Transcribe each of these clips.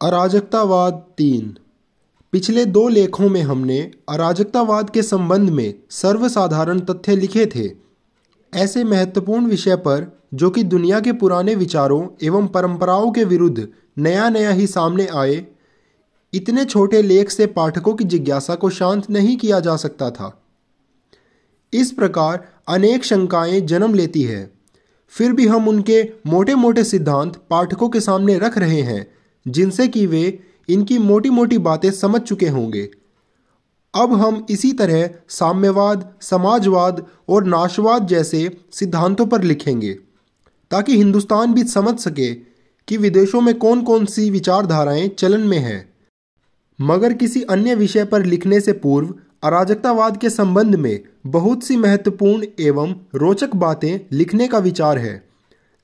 अराजकतावाद 3। पिछले 2 लेखों में हमने अराजकतावाद के संबंध में सर्वसाधारण तथ्य लिखे थे। ऐसे महत्वपूर्ण विषय पर जो कि दुनिया के पुराने विचारों एवं परंपराओं के विरुद्ध नया नया ही सामने आए, इतने छोटे लेख से पाठकों की जिज्ञासा को शांत नहीं किया जा सकता था। इस प्रकार अनेक शंकाएं जन्म लेती है। फिर भी हम उनके मोटे मोटे सिद्धांत पाठकों के सामने रख रहे हैं, जिनसे कि वे इनकी मोटी मोटी बातें समझ चुके होंगे। अब हम इसी तरह साम्यवाद, समाजवाद और नाशवाद जैसे सिद्धांतों पर लिखेंगे, ताकि हिंदुस्तान भी समझ सके कि विदेशों में कौन कौन सी विचारधाराएं चलन में हैं। मगर किसी अन्य विषय पर लिखने से पूर्व अराजकतावाद के संबंध में बहुत सी महत्वपूर्ण एवं रोचक बातें लिखने का विचार है,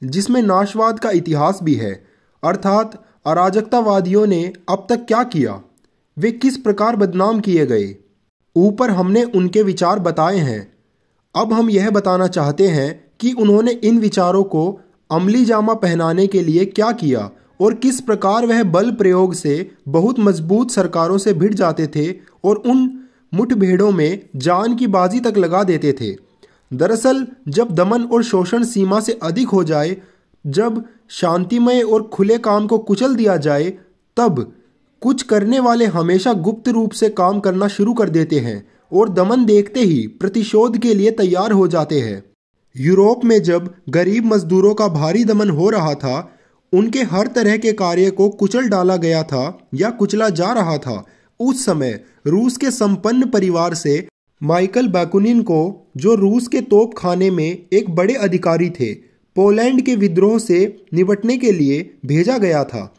जिसमें नाशवाद का इतिहास भी है, अर्थात अराजकतावादियों ने अब तक क्या किया, वे किस प्रकार बदनाम किए गए। ऊपर हमने उनके विचार बताए हैं। अब हम यह बताना चाहते हैं कि उन्होंने इन विचारों को अमली जामा पहनाने के लिए क्या किया और किस प्रकार वह बल प्रयोग से बहुत मजबूत सरकारों से भिड़ जाते थे और उन मुठभेड़ों में जान की बाजी तक लगा देते थे। दरअसल जब दमन और शोषण सीमा से अधिक हो जाए, जब शांतिमय और खुले काम को कुचल दिया जाए, तब कुछ करने वाले हमेशा गुप्त रूप से काम करना शुरू कर देते हैं और दमन देखते ही प्रतिशोध के लिए तैयार हो जाते हैं। यूरोप में जब गरीब मजदूरों का भारी दमन हो रहा था, उनके हर तरह के कार्य को कुचल डाला गया था या कुचला जा रहा था, उस समय रूस के संपन्न परिवार से माइकल बाकुनिन को, जो रूस के तोपखाने में एक बड़े अधिकारी थे, पोलैंड के विद्रोह से निपटने के लिए भेजा गया था।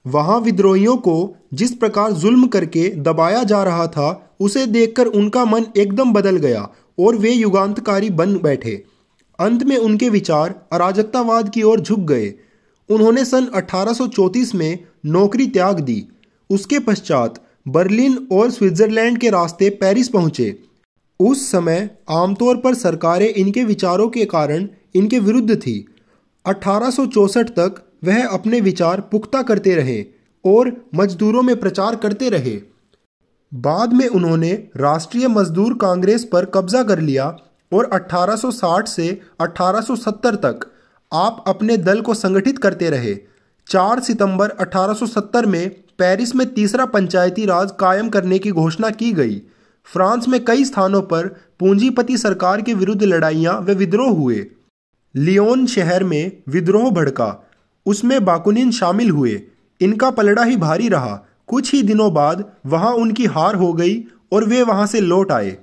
वहां विद्रोहियों को जिस प्रकार जुल्म करके दबाया जा रहा था, उसे देखकर उनका मन एकदम बदल गया और वे युगांतकारी बन बैठे। अंत में उनके विचार अराजकतावाद की ओर झुक गए। उन्होंने सन 1834 में नौकरी त्याग दी। उसके पश्चात बर्लिन और स्विट्जरलैंड के रास्ते पेरिस पहुंचे। उस समय आमतौर पर सरकारें इनके विचारों के कारण इनके विरुद्ध थी। 1864 तक वह अपने विचार पुख्ता करते रहे और मजदूरों में प्रचार करते रहे। बाद में उन्होंने राष्ट्रीय मजदूर कांग्रेस पर कब्जा कर लिया और 1860 से 1870 तक आप अपने दल को संगठित करते रहे। 4 सितंबर 1870 में पेरिस में तीसरा पंचायती राज कायम करने की घोषणा की गई। फ्रांस में कई स्थानों पर पूंजीपति सरकार के विरुद्ध लड़ाइयां व विद्रोह हुए। लियोन शहर में विद्रोह भड़का, उसमें बाकुनिन शामिल हुए। इनका पलड़ा ही भारी रहा। कुछ ही दिनों बाद वहां उनकी हार हो गई और वे वहां से लौट आए।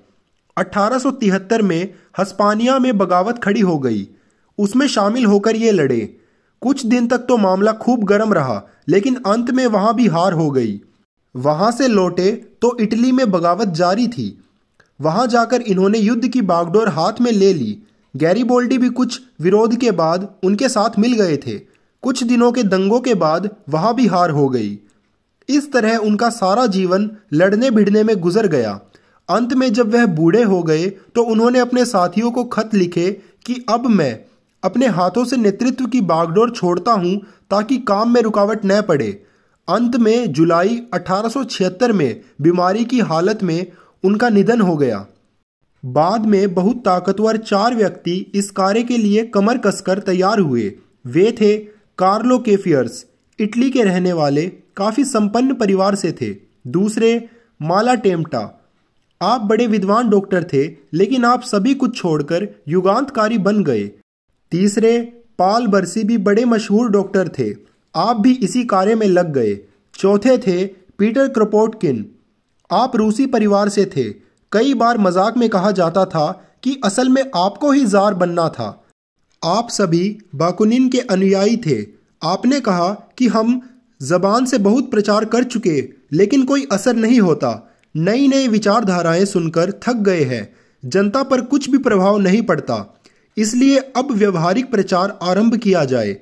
1873 में हस्पानिया में बगावत खड़ी हो गई, उसमें शामिल होकर ये लड़े। कुछ दिन तक तो मामला खूब गर्म रहा, लेकिन अंत में वहां भी हार हो गई। वहां से लौटे तो इटली में बगावत जारी थी। वहां जाकर इन्होंने युद्ध की बागडोर हाथ में ले ली। गैरीबोल्डी भी कुछ विरोध के बाद उनके साथ मिल गए थे। कुछ दिनों के दंगों के बाद वहां भी हार हो गई। इस तरह उनका सारा जीवन लड़ने भिड़ने में गुजर गया। अंत में जब वह बूढ़े हो गए तो उन्होंने अपने साथियों को खत लिखे कि अब मैं अपने हाथों से नेतृत्व की बागडोर छोड़ता हूं, ताकि काम में रुकावट न पड़े। अंत में जुलाई 1876 में बीमारी की हालत में उनका निधन हो गया। बाद में बहुत ताकतवर 4 व्यक्ति इस कार्य के लिए कमर कसकर तैयार हुए। वे थे कार्लो केफियर्स, इटली के रहने वाले, काफी संपन्न परिवार से थे। दूसरे माला टेम्टा, आप बड़े विद्वान डॉक्टर थे, लेकिन आप सभी कुछ छोड़कर युगांतकारी बन गए। तीसरे पाल बर्सी भी बड़े मशहूर डॉक्टर थे, आप भी इसी कार्य में लग गए। चौथे थे पीटर क्रोपोटकिन, आप रूसी परिवार से थे। कई बार मजाक में कहा जाता था कि असल में आपको ही जार बनना था। आप सभी बाकुनिन के अनुयायी थे। आपने कहा कि हम जबान से बहुत प्रचार कर चुके, लेकिन कोई असर नहीं होता। नई नई विचारधाराएं सुनकर थक गए हैं। जनता पर कुछ भी प्रभाव नहीं पड़ता, इसलिए अब व्यवहारिक प्रचार आरंभ किया जाए।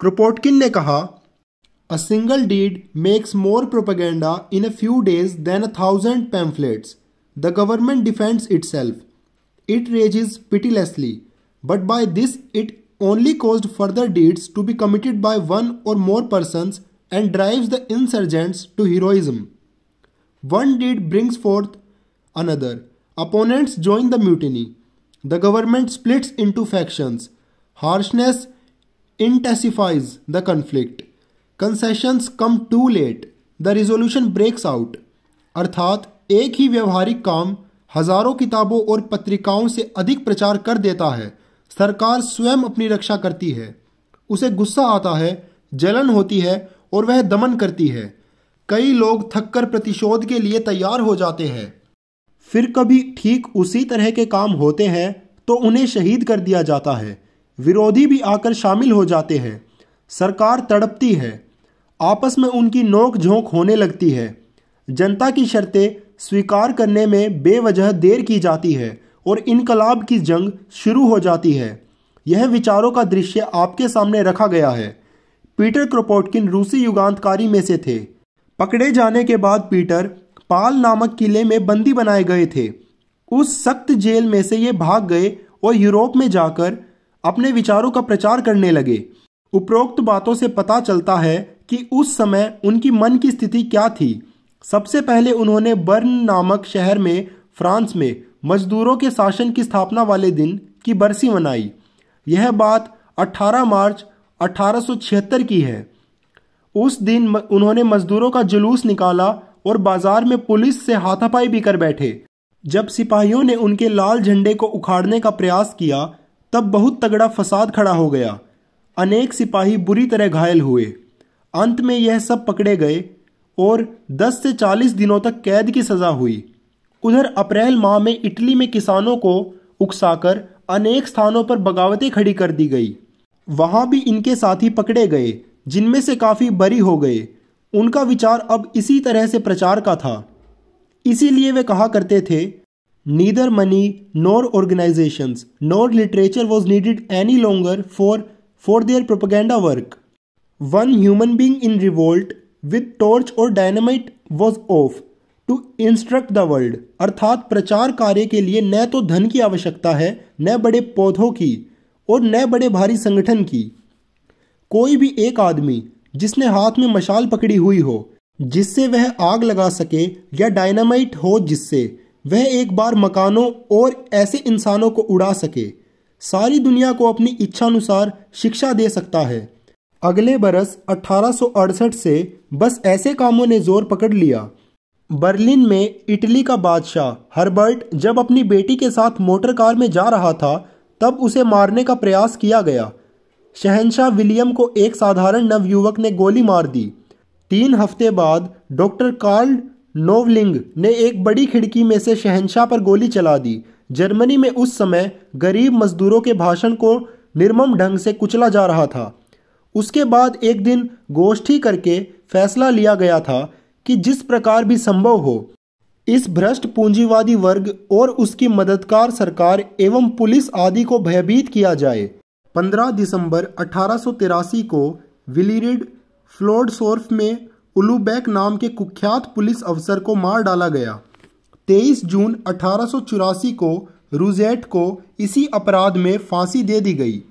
क्रोपोटकिन ने कहा, A single deed makes more propaganda in a few days than 1,000 pamphlets. The government defends itself. It rages pitilessly, but by this it only caused further deeds to be committed by one or more persons and drives the insurgents to heroism. One deed brings forth another. Opponents join the mutiny. The government splits into factions. Harshness intensifies the conflict. Concessions come too late. The resolution breaks out. अर्थात एक ही व्यवहारिक काम हजारों किताबों और पत्रिकाओं से अधिक प्रचार कर देता है। सरकार स्वयं अपनी रक्षा करती है। उसे गुस्सा आता है, जलन होती है और वह दमन करती है। कई लोग थककर प्रतिशोध के लिए तैयार हो जाते हैं। फिर कभी ठीक उसी तरह के काम होते हैं तो उन्हें शहीद कर दिया जाता है। विरोधी भी आकर शामिल हो जाते हैं। सरकार तड़पती है। आपस में उनकी नोक झोंक होने लगती है। जनता की शर्तें स्वीकार करने में बेवजह देर की जाती है और इनकलाब की जंग शुरू हो जाती है। यह विचारों का दृश्य आपके सामने रखा गया है। पीटर क्रोपोटकिन रूसी युगांतकारी में से थे। पकड़े जाने के बाद पीटर पाल नामक किले में बंदी बनाए गए थे। उस सख्त जेल में से ये भाग गए और यूरोप में जाकर अपने विचारों का प्रचार करने लगे। उपरोक्त बातों से पता चलता है कि उस समय उनकी मन की स्थिति क्या थी। सबसे पहले उन्होंने बर्न नामक शहर में फ्रांस में मजदूरों के शासन की स्थापना वाले दिन की बरसी मनाई। यह बात 18 मार्च 1876 की है। उस दिन उन्होंने मजदूरों का जुलूस निकाला और बाजार में पुलिस से हाथापाई भी कर बैठे। जब सिपाहियों ने उनके लाल झंडे को उखाड़ने का प्रयास किया तब बहुत तगड़ा फसाद खड़ा हो गया। अनेक सिपाही बुरी तरह घायल हुए। अंत में यह सब पकड़े गए और 10 से 40 दिनों तक कैद की सजा हुई। उधर अप्रैल माह में इटली में किसानों को उकसाकर अनेक स्थानों पर बगावतें खड़ी कर दी गई। वहां भी इनके साथी पकड़े गए, जिनमें से काफी बरी हो गए। उनका विचार अब इसी तरह से प्रचार का था। इसीलिए वे कहा करते थे, neither money nor organisations nor literature was needed any longer for their propaganda work. One human being in revolt with torch और dynamite was off to instruct the world. अर्थात प्रचार कार्य के लिए न तो धन की आवश्यकता है, न बड़े पौधों की और न बड़े भारी संगठन की। कोई भी एक आदमी जिसने हाथ में मशाल पकड़ी हुई हो, जिससे वह आग लगा सके, या डायनामाइट हो जिससे वह एक बार मकानों और ऐसे इंसानों को उड़ा सके, सारी दुनिया को अपनी इच्छानुसार शिक्षा दे सकता है। अगले बरस 1868 से बस ऐसे कामों ने जोर पकड़ लिया। बर्लिन में इटली का बादशाह हर्बर्ट जब अपनी बेटी के साथ मोटर कार में जा रहा था तब उसे मारने का प्रयास किया गया। शहंशाह विलियम को एक साधारण नवयुवक ने गोली मार दी। 3 हफ्ते बाद डॉक्टर कार्ल नोवलिंग ने एक बड़ी खिड़की में से शहंशाह पर गोली चला दी। जर्मनी में उस समय गरीब मजदूरों के भाषण को निर्मम ढंग से कुचला जा रहा था। उसके बाद एक दिन गोष्ठी करके फैसला लिया गया था कि जिस प्रकार भी संभव हो इस भ्रष्ट पूंजीवादी वर्ग और उसकी मददगार सरकार एवं पुलिस आदि को भयभीत किया जाए। 15 दिसंबर 1883 को विलीरिड फ्लोडसोर्फ में उलूबैक नाम के कुख्यात पुलिस अफसर को मार डाला गया। 23 जून 1884 को रूजेट को इसी अपराध में फांसी दे दी गई।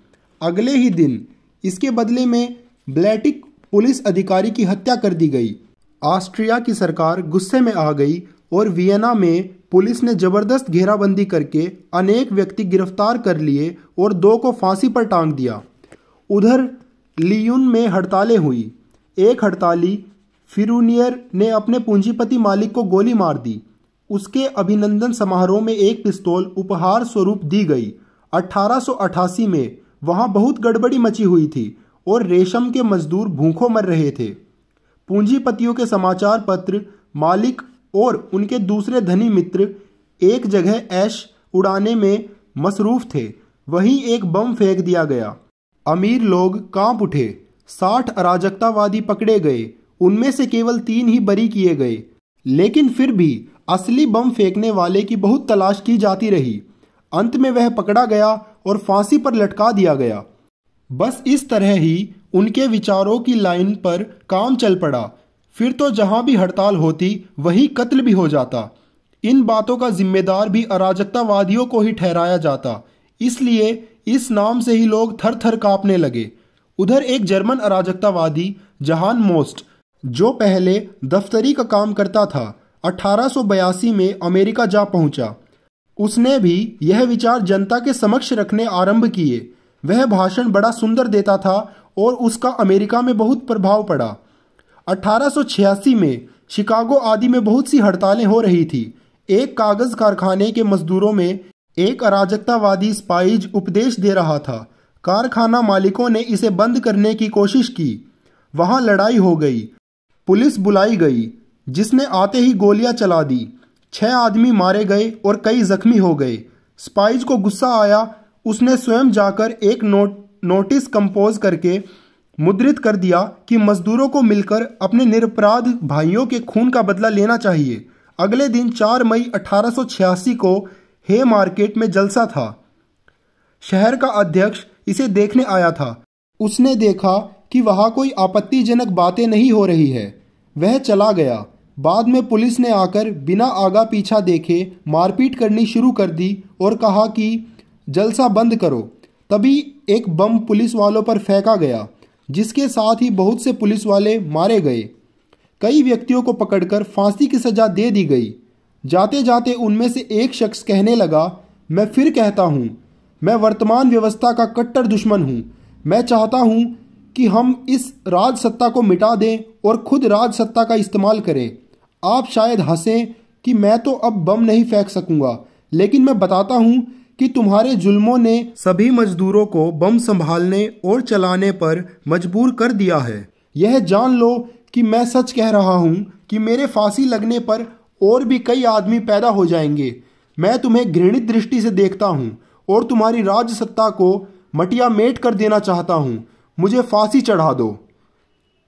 अगले ही दिन इसके बदले में ब्लैटिक पुलिस अधिकारी की हत्या कर दी गई। ऑस्ट्रिया की सरकार गुस्से में आ गई और वियना में पुलिस ने जबरदस्त घेराबंदी करके अनेक व्यक्ति गिरफ्तार कर लिए और 2 को फांसी पर टांग दिया। उधर लियुन में हड़तालें हुई। एक हड़ताली फिरूनियर ने अपने पूंजीपति मालिक को गोली मार दी। उसके अभिनंदन समारोह में एक पिस्तौल उपहार स्वरूप दी गई। 1888 में वहां बहुत गड़बड़ी मची हुई थी और रेशम के मजदूर भूखों मर रहे थे। पूंजीपतियों के समाचार पत्र मालिक और उनके दूसरे धनी मित्र एक जगह ऐश उड़ाने में मसरूफ थे। वहीं एक बम फेंक दिया गया। अमीर लोग कांप उठे। 60 अराजकतावादी पकड़े गए। उनमें से केवल 3 ही बरी किए गए। लेकिन फिर भी असली बम फेंकने वाले की बहुत तलाश की जाती रही। अंत में वह पकड़ा गया और फांसी पर लटका दिया गया। बस इस तरह ही उनके विचारों की लाइन पर काम चल पड़ा। फिर तो जहां भी हड़ताल होती वहीं कत्ल भी हो जाता। इन बातों का जिम्मेदार भी अराजकतावादियों को ही ठहराया जाता। इसलिए इस नाम से ही लोग थर थर कांपने लगे। उधर एक जर्मन अराजकतावादी जहान मोस्ट जो पहले दफ्तरी का काम करता था, 1882 में अमेरिका जा पहुंचा। उसने भी यह विचार जनता के समक्ष रखने आरंभ किए। वह भाषण बड़ा सुंदर देता था और उसका अमेरिका में बहुत प्रभाव पड़ा। 1886 में शिकागो आदि में बहुत सी हड़तालें हो रही थी। एक कागज कारखाने के मजदूरों में एक अराजकतावादी स्पाइज उपदेश दे रहा था। कारखाना मालिकों ने इसे बंद करने की कोशिश की। वहां लड़ाई हो गई। पुलिस बुलाई गई, जिसने आते ही गोलियां चला दी। 6 आदमी मारे गए और कई जख्मी हो गए। स्पाइज को गुस्सा आया। उसने स्वयं जाकर एक नोटिस कंपोज करके मुद्रित कर दिया कि मजदूरों को मिलकर अपने निरपराध भाइयों के खून का बदला लेना चाहिए। अगले दिन 4 मई 1886 को हे मार्केट में जलसा था। शहर का अध्यक्ष इसे देखने आया था। उसने देखा कि वहां कोई आपत्तिजनक बातें नहीं हो रही है। वह चला गया। बाद में पुलिस ने आकर बिना आगा पीछा देखे मारपीट करनी शुरू कर दी और कहा कि जलसा बंद करो। तभी एक बम पुलिस वालों पर फेंका गया, जिसके साथ ही बहुत से पुलिस वाले मारे गए। कई व्यक्तियों को पकड़कर फांसी की सजा दे दी गई। जाते जाते उनमें से एक शख्स कहने लगा, मैं फिर कहता हूँ, मैं वर्तमान व्यवस्था का कट्टर दुश्मन हूँ। मैं चाहता हूँ कि हम इस राज सत्ता को मिटा दें और खुद राज सत्ता का इस्तेमाल करें। आप शायद हंसें कि मैं तो अब बम नहीं फेंक सकूंगा, लेकिन मैं बताता हूँ कि तुम्हारे जुल्मों ने सभी मजदूरों को बम संभालने और चलाने पर मजबूर कर दिया है। यह जान लो कि मैं सच कह रहा हूँ कि मेरे फांसी लगने पर और भी कई आदमी पैदा हो जाएंगे। मैं तुम्हें घृणित दृष्टि से देखता हूँ और तुम्हारी राज सत्ता को मटिया मेट कर देना चाहता हूँ। मुझे फांसी चढ़ा दो।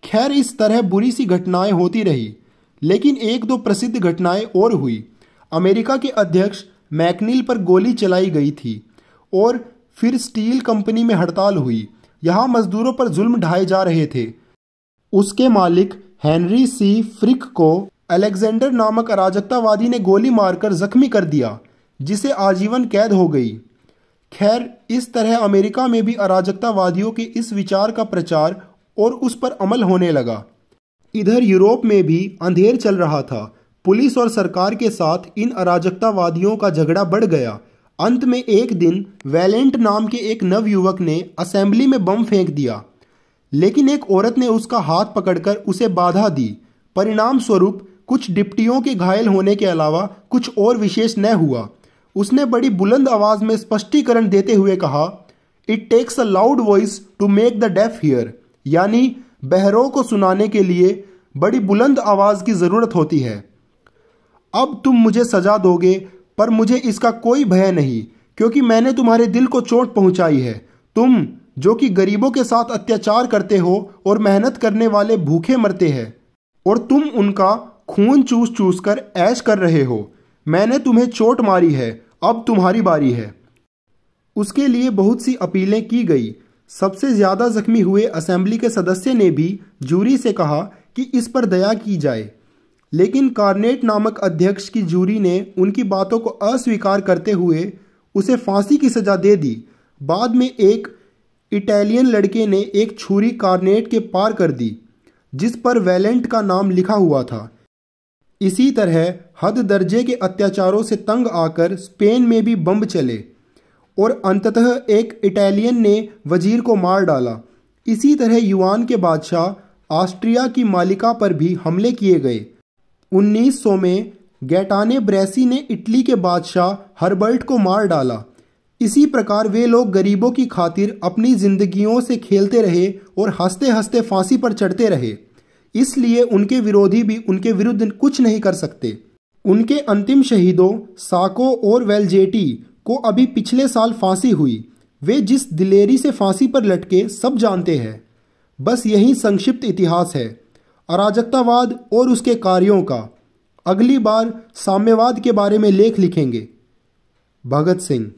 खैर, इस तरह बुरी सी घटनाएं होती रही, लेकिन एक दो प्रसिद्ध घटनाएं और हुई। अमेरिका के अध्यक्ष मैकनील पर गोली चलाई गई थी और फिर स्टील कंपनी में हड़ताल हुई। यहाँ मजदूरों पर जुल्म ढाए जा रहे थे। उसके मालिक हेनरी सी फ्रिक को अलेक्जेंडर नामक अराजकतावादी ने गोली मारकर जख्मी कर दिया, जिसे आजीवन कैद हो गई। खैर, इस तरह अमेरिका में भी अराजकतावादियों के इस विचार का प्रचार और उस पर अमल होने लगा। इधर यूरोप में भी अंधेर चल रहा था। पुलिस और सरकार के साथ इन अराजकतावादियों का झगड़ा बढ़ गया। अंत में एक दिन वैलेंट नाम के एक नवयुवक ने असेंबली में बम फेंक दिया, लेकिन एक औरत ने उसका हाथ पकड़कर उसे बाधा दी। परिणाम स्वरूप कुछ डिप्टियों के घायल होने के अलावा कुछ और विशेष न हुआ। उसने बड़ी बुलंद आवाज में स्पष्टीकरण देते हुए कहा, it takes a loud voice to make the deaf hear, यानी बहरों को सुनाने के लिए बड़ी बुलंद आवाज की जरूरत होती है। अब तुम मुझे सजा दोगे, पर मुझे इसका कोई भय नहीं, क्योंकि मैंने तुम्हारे दिल को चोट पहुंचाई है। तुम जो कि गरीबों के साथ अत्याचार करते हो और मेहनत करने वाले भूखे मरते हैं, और तुम उनका खून चूस चूस कर ऐश कर रहे हो। मैंने तुम्हें चोट मारी है, अब तुम्हारी बारी है। उसके लिए बहुत सी अपीलें की गई। सबसे ज्यादा जख्मी हुए असेंबली के सदस्य ने भी जूरी से कहा कि इस पर दया की जाए, लेकिन कार्नेट नामक अध्यक्ष की जूरी ने उनकी बातों को अस्वीकार करते हुए उसे फांसी की सजा दे दी। बाद में एक इटालियन लड़के ने एक छुरी कार्नेट के पार कर दी, जिस पर वैलेंट का नाम लिखा हुआ था। इसी तरह हद दर्जे के अत्याचारों से तंग आकर स्पेन में भी बम चले और अंततः एक इटालियन ने वजीर को मार डाला। इसी तरह युआन के बादशाह ऑस्ट्रिया की मालिका पर भी हमले किए गए। 1900 में गैटाने ब्रेसी ने इटली के बादशाह हर्बर्ट को मार डाला। इसी प्रकार वे लोग गरीबों की खातिर अपनी जिंदगियों से खेलते रहे और हंसते हंसते फांसी पर चढ़ते रहे। इसलिए उनके विरोधी भी उनके विरुद्ध कुछ नहीं कर सकते। उनके अंतिम शहीदों साको और वेलजेटी को अभी पिछले साल फांसी हुई। वे जिस दिलेरी से फांसी पर लटके सब जानते हैं। बस यही संक्षिप्त इतिहास है अराजकतावाद और उसके कार्यों का। अगली बार साम्यवाद के बारे में लेख लिखेंगे। भगत सिंह।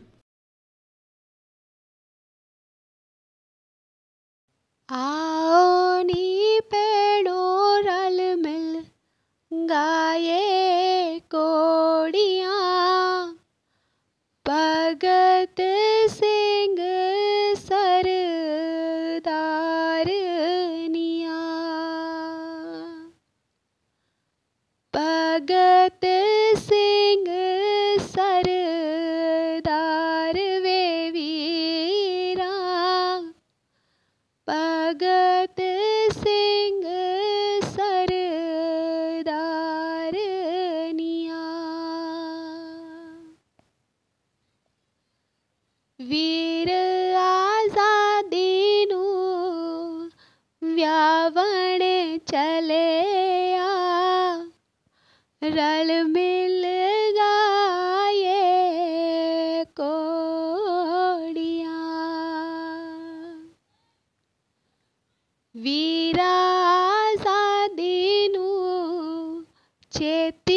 आओ नी पेड़ों रल मिल गाये कोड़ियाँ, भगत सिंह सरदारनियाँ। भगत सिंह सरदार वे वीरा, भगत सिंह सरदार निया। वीर आजादी नू व्यावण चले आ, रल मिल गाए कोड़ियाँ। वीरा आजादी नू चेते